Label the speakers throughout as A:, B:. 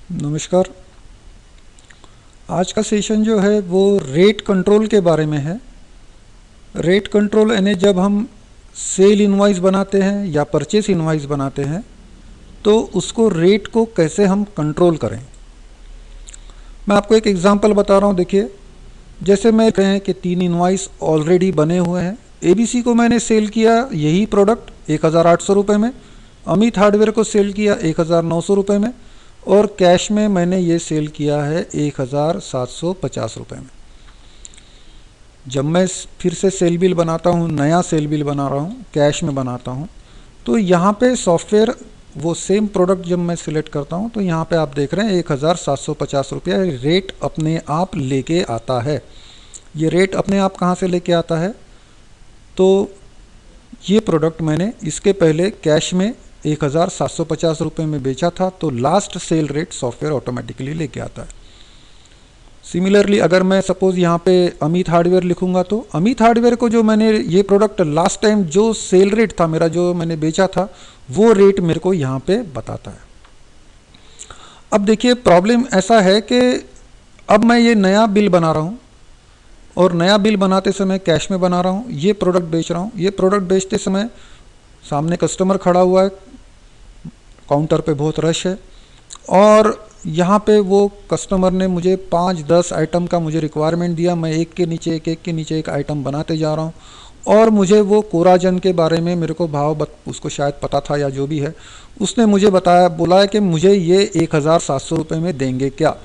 A: नमस्कार। आज का सेशन जो है वो रेट कंट्रोल के बारे में है। रेट कंट्रोल यानी जब हम सेल इनवॉइस बनाते हैं या परचेस इनवॉइस बनाते हैं तो उसको रेट को कैसे हम कंट्रोल करें। मैं आपको एक एग्जांपल बता रहा हूँ। देखिए, जैसे मैं कह रहे हैं कि 3 इनवॉइस ऑलरेडी बने हुए हैं। एबीसी को मैंने सेल किया यही प्रोडक्ट 1800 रुपये में, अमित हार्डवेयर को सेल किया 1900 रुपये में, और कैश में मैंने ये सेल किया है 1750 रुपये में। जब मैं फिर से सेल बिल बनाता हूँ, नया सेल बिल बना रहा हूँ, कैश में बनाता हूँ, तो यहाँ पे सॉफ्टवेयर वो सेम प्रोडक्ट जब मैं सिलेक्ट करता हूँ तो यहाँ पे आप देख रहे हैं 1750 रुपया रेट अपने आप लेके आता है। ये रेट अपने आप कहाँ से लेके आता है? तो ये प्रोडक्ट मैंने इसके पहले कैश में 1750 रुपये में बेचा था, तो last cell rate software automatically लेके आता है। सिमिलरली अगर मैं सपोज यहाँ पे अमित हार्डवेयर लिखूंगा तो अमित हार्डवेयर को जो मैंने ये प्रोडक्ट लास्ट टाइम जो सेल रेट था मेरा, जो मैंने बेचा था, वो रेट मेरे को यहाँ पे बताता है। अब देखिए, प्रॉब्लम ऐसा है कि अब मैं ये नया बिल बना रहा हूँ और नया बिल बनाते समय कैश में बना रहा हूँ, ये प्रोडक्ट बेच रहा हूँ। ये प्रोडक्ट बेचते समय सामने कस्टमर खड़ा हुआ है, काउंटर पे बहुत रश है, और यहाँ पे वो कस्टमर ने मुझे 5-10 आइटम का मुझे रिक्वायरमेंट दिया। मैं एक के नीचे एक आइटम बनाते जा रहा हूँ, और मुझे वो कोराजन के बारे में मेरे को उसको शायद पता था या जो भी है, उसने मुझे बोला है कि मुझे ये 1700 रुपये में देंगे क्या।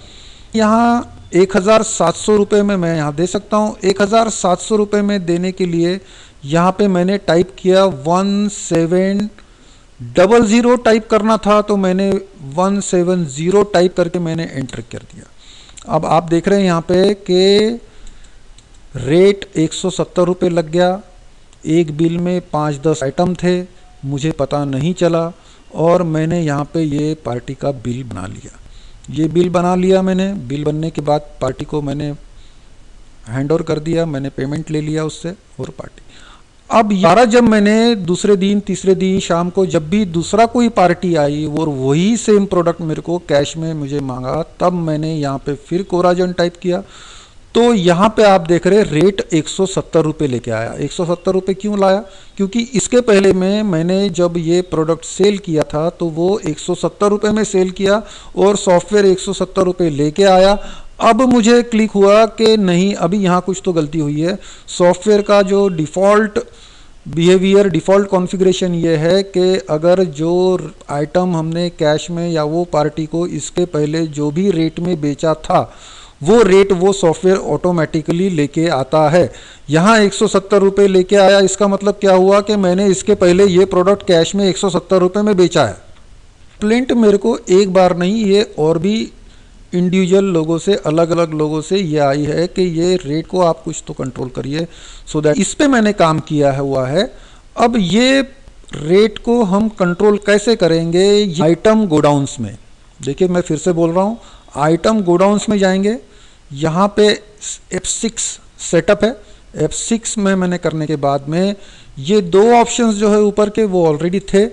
A: यहाँ 1700 रुपये में मैं यहाँ दे सकता हूँ। 1700 रुपये में देने के लिए यहाँ पे मैंने टाइप किया 1700 टाइप करना था, तो मैंने 170 टाइप करके मैंने एंटर कर दिया। अब आप देख रहे हैं यहाँ पे कि रेट 170 रुपये लग गया। एक बिल में 5-10 आइटम थे, मुझे पता नहीं चला, और मैंने यहाँ पे ये पार्टी का बिल बना लिया। ये बिल बना लिया मैंने। बिल बनने के बाद पार्टी को मैंने हैंड ओवर कर दिया, मैंने पेमेंट ले लिया उससे, और पार्टी अब यारा जब मैंने दूसरे दिन तीसरे दिन शाम को जब भी दूसरा कोई पार्टी आई और वही सेम प्रोडक्ट मेरे को कैश में मुझे मांगा, तब मैंने यहाँ पे फिर कोराजन टाइप किया, तो यहाँ पे आप देख रहे रेट 170 रुपये लेके आया। 170 रुपये क्यों लाया? क्योंकि इसके पहले में मैंने जब ये प्रोडक्ट सेल किया था तो वो 170 रुपये में सेल किया और सॉफ्टवेयर 170 रुपये लेके आया। अब मुझे क्लिक हुआ कि नहीं, अभी यहाँ कुछ तो गलती हुई है। सॉफ्टवेयर का जो डिफ़ॉल्ट बिहेवियर, डिफ़ॉल्ट कॉन्फ़िगरेशन ये है कि अगर जो आइटम हमने कैश में या वो पार्टी को इसके पहले जो भी रेट में बेचा था वो रेट वो सॉफ्टवेयर ऑटोमेटिकली लेके आता है। यहाँ 170 रुपये लेके आया, इसका मतलब क्या हुआ कि मैंने इसके पहले ये प्रोडक्ट कैश में 170 रुपये में बेचा है। कंप्लेंट मेरे को एक बार नहीं, ये और भी इंडिविजुअल लोगों से, अलग अलग लोगों से ये आई है कि ये रेट को आप कुछ तो कंट्रोल करिए। सो दैट इस पे मैंने काम किया हुआ है। अब ये रेट को हम कंट्रोल कैसे करेंगे? आइटम गोडाउंस में, देखिए मैं फिर से बोल रहा हूँ, आइटम गोडाउंस में जाएंगे। यहाँ पे F6 सेटअप है। F6 में मैंने करने के बाद में ये 2 ऑप्शंस जो है ऊपर के वो ऑलरेडी थे।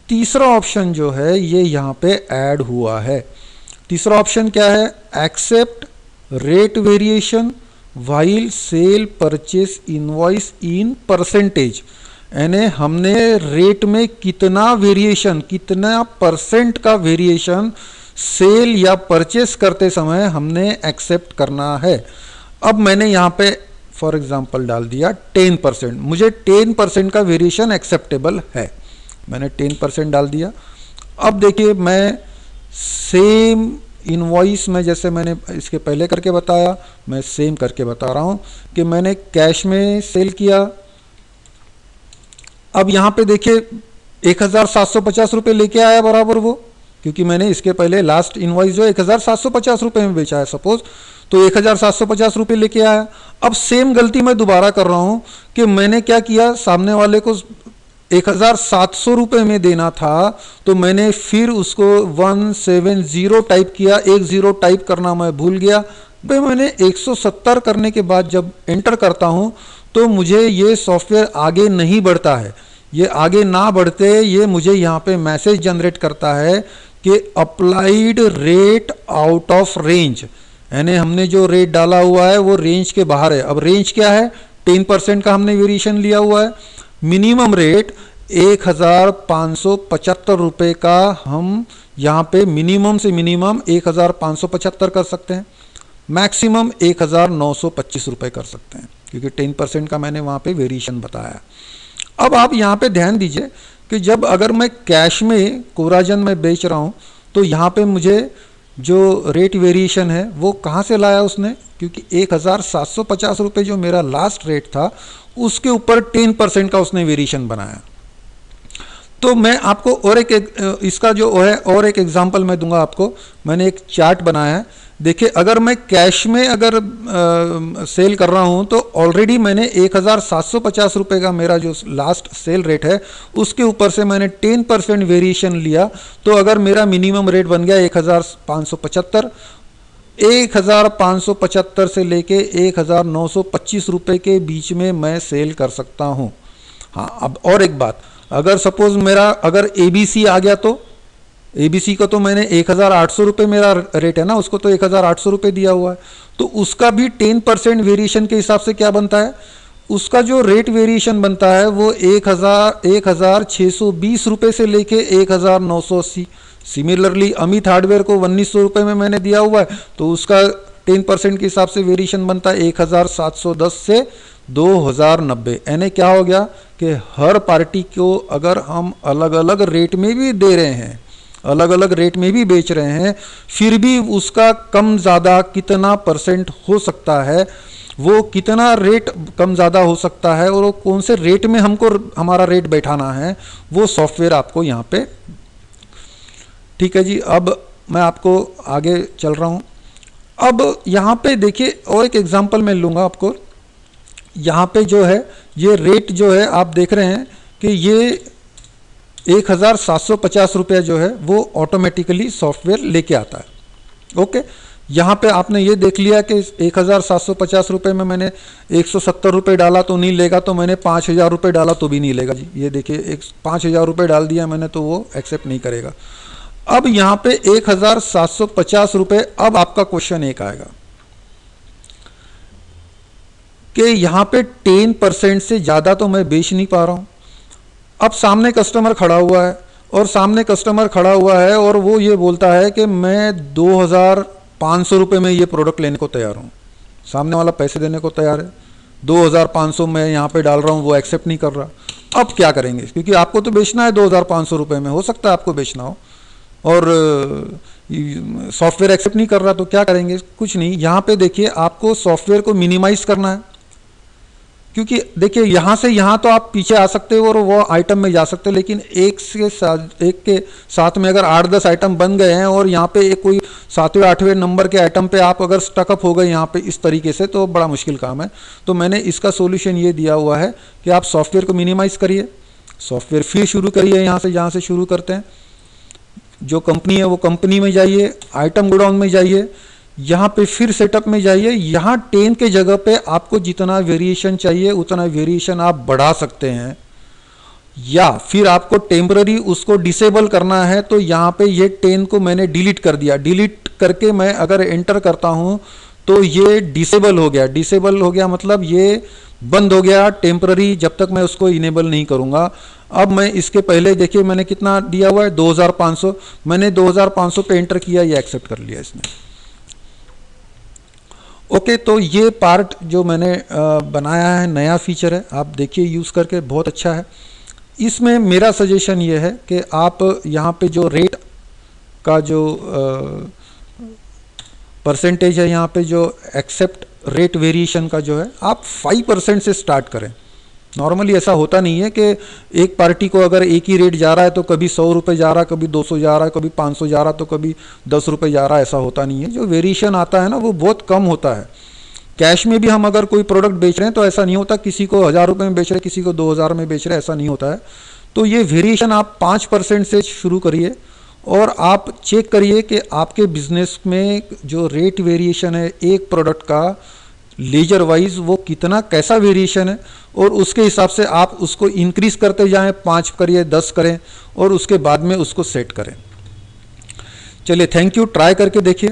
A: तीसरा ऑप्शन जो है ये यहाँ पे ऐड हुआ है। तीसरा ऑप्शन क्या है? Except rate variation while sale purchase invoice in percentage, यानी हमने रेट में कितना वेरिएशन, कितना परसेंट का वेरिएशन सेल या परचेस करते समय हमने एक्सेप्ट करना है। अब मैंने यहाँ पे फॉर एग्जांपल डाल दिया 10%। मुझे 10% का वेरिएशन एक्सेप्टेबल है, मैंने 10% डाल दिया। अब देखिए, मैं सेम इनवॉइस में जैसे मैंने इसके पहले करके बताया, मैं सेम करके बता रहा हूँ कि मैंने कैश में सेल किया। अब यहाँ पे देखिए 1750 रुपये लेके आया बराबर वो, क्योंकि मैंने इसके पहले लास्ट इनवॉइस जो 1750 रुपये में बेचा है सपोज, तो 1750 रुपये लेके आया। अब सेम गलती मैं दोबारा कर रहा हूँ कि मैंने क्या किया, सामने वाले को 1700 रुपये में देना था, तो मैंने फिर उसको 170 टाइप किया, 10 टाइप करना मैं भूल गया। भाई मैंने 170 करने के बाद जब एंटर करता हूँ तो मुझे ये सॉफ्टवेयर आगे नहीं बढ़ता है। ये आगे ना बढ़ते ये मुझे यहाँ पे मैसेज जनरेट करता है कि applied rate out of range, यानी हमने जो रेट डाला हुआ है वो रेंज के बाहर है। अब रेंज क्या है, 10% का हमने वेरिएशन लिया हुआ है। मिनिमम रेट 1575 रुपये का हम यहाँ पे मिनिमम से मिनिमम 1575 कर सकते हैं, मैक्सिमम 1925 रुपये कर सकते हैं, क्योंकि 10% का मैंने वहाँ पे वेरिएशन बताया। अब आप यहाँ पे ध्यान दीजिए कि जब अगर मैं कैश में कोराजन में बेच रहा हूँ तो यहाँ पे मुझे जो रेट वेरिएशन है वो कहाँ से लाया उसने, क्योंकि 1750 रुपये जो मेरा लास्ट रेट था उसके ऊपर 10% का उसने वेरिएशन बनाया। तो मैं आपको और एक इसका जो है और एक एग्जांपल मैं दूंगा आपको। मैंने एक चार्ट बनाया है, देखिए अगर मैं कैश में अगर सेल कर रहा हूं तो ऑलरेडी मैंने 1750 रुपये का मेरा जो लास्ट सेल रेट है उसके ऊपर से मैंने 10% वेरिएशन लिया, तो अगर मेरा मिनिमम रेट बन गया 1575, 1575 से लेके 1925 रुपये के बीच में मैं सेल कर सकता हूं। हाँ, अब और एक बात, अगर सपोज मेरा अगर एबीसी आ गया तो एबीसी को तो मैंने 1800 रुपये मेरा रेट है ना, उसको तो 1800 रुपये दिया हुआ है, तो उसका भी 10% वेरिएशन के हिसाब से क्या बनता है, उसका जो रेट वेरिएशन बनता है वो 1620 रुपये से लेके 1980। सिमिलरली अमित हार्डवेयर को 1900 रुपये में मैंने दिया हुआ है, तो उसका 10% के हिसाब से वेरिएशन बनता है 1710 से 2090। यानी क्या हो गया कि हर पार्टी को अगर हम अलग अलग रेट में भी दे रहे हैं, अलग अलग रेट में भी बेच रहे हैं, फिर भी उसका कम ज़्यादा कितना परसेंट हो सकता है, वो कितना रेट कम ज़्यादा हो सकता है और वो कौन से रेट में हमको हमारा रेट बैठाना है, वो सॉफ्टवेयर आपको यहाँ पे। ठीक है जी, अब मैं आपको आगे चल रहा हूँ। अब यहाँ पे देखिए और एक एग्जांपल मैं लूँगा आपको। यहाँ पे जो है ये रेट जो है आप देख रहे हैं कि ये 1750 रुपया जो है वो ऑटोमेटिकली सॉफ्टवेयर लेके आता है। ओके, यहाँ पे आपने ये देख लिया कि 1750 रुपये में मैंने 170 रुपये डाला तो नहीं लेगा, तो मैंने 5000 रुपये डाला तो भी नहीं लेगा जी। ये देखिए 5000 रुपये डाल दिया मैंने तो वो एक्सेप्ट नहीं करेगा। अब यहाँ पे 1750 रुपये। अब आपका क्वेश्चन एक आएगा कि यहाँ पे 10% से ज़्यादा तो मैं बेच नहीं पा रहा हूँ। अब सामने कस्टमर खड़ा हुआ है और वो ये बोलता है कि मैं 2500 रुपये में ये प्रोडक्ट लेने को तैयार हूँ। सामने वाला पैसे देने को तैयार है, 2500 मैं यहाँ पे डाल रहा हूँ, वो एक्सेप्ट नहीं कर रहा। अब क्या करेंगे, क्योंकि आपको तो बेचना है 2500 रुपये में, हो सकता है आपको बेचना हो और सॉफ्टवेयर एक्सेप्ट नहीं कर रहा, तो क्या करेंगे, कुछ नहीं। यहाँ पे देखिए आपको सॉफ्टवेयर को मिनिमाइज करना है, क्योंकि देखिए यहाँ से यहाँ तो आप पीछे आ सकते हो और वो आइटम में जा सकते हो, लेकिन एक के साथ में अगर 8-10 आइटम बन गए हैं और यहाँ पे एक कोई 7वें-8वें नंबर के आइटम पे आप अगर स्टकअप हो गए यहाँ पे इस तरीके से, तो बड़ा मुश्किल काम है। तो मैंने इसका सोल्यूशन ये दिया हुआ है कि आप सॉफ्टवेयर को मिनिमाइज करिए, सॉफ्टवेयर फिर शुरू करिए यहाँ से जहाँ से शुरू करते हैं। जो कंपनी है वो कंपनी में जाइए, आइटम गोडाउन में जाइए, यहाँ पे फिर सेटअप में जाइए। यहाँ 10 के जगह पे आपको जितना वेरिएशन चाहिए उतना वेरिएशन आप बढ़ा सकते हैं, या फिर आपको टेम्पररी उसको डिसेबल करना है तो यहाँ पे ये 10 को मैंने डिलीट कर दिया। डिलीट करके मैं अगर एंटर करता हूँ तो ये डिसेबल हो गया। डिसेबल हो गया मतलब ये बंद हो गया टेम्पररी, जब तक मैं उसको इनेबल नहीं करूँगा। अब मैं इसके पहले देखिए मैंने कितना दिया हुआ है 2500, मैंने 2500 पे एंटर किया, ये एक्सेप्ट कर लिया इसने। ओके, तो ये पार्ट जो मैंने बनाया है नया फीचर है, आप देखिए यूज़ करके बहुत अच्छा है। इसमें मेरा सजेशन ये है कि आप यहाँ पे जो रेट का जो परसेंटेज है, यहाँ पे जो एक्सेप्ट रेट वेरिएशन का जो है, आप 5% से स्टार्ट करें। नॉर्मली ऐसा होता नहीं है कि एक पार्टी को अगर एक ही रेट जा रहा है तो कभी 100 रुपये जा रहा है, कभी 200 जा रहा है, कभी 500 जा रहा है, तो कभी 10 रुपये जा रहा है, ऐसा होता नहीं है। जो वेरिएशन आता है ना वो बहुत कम होता है। कैश में भी हम अगर कोई प्रोडक्ट बेच रहे हैं तो ऐसा नहीं होता किसी को 1000 रुपये में बेच रहे हैं, किसी को 2000 में बेच रहे हैं, ऐसा नहीं होता है। तो ये वेरिएशन आप 5% से शुरू करिए और आप चेक करिए कि आपके बिजनेस में जो रेट वेरिएशन है एक प्रोडक्ट का लेजर वाइज वो कितना कैसा वेरिएशन है, और उसके हिसाब से आप उसको इंक्रीज करते जाएं, 5 करिए, 10 करें और उसके बाद में उसको सेट करें। चलिए थैंक यू, ट्राई करके देखिए।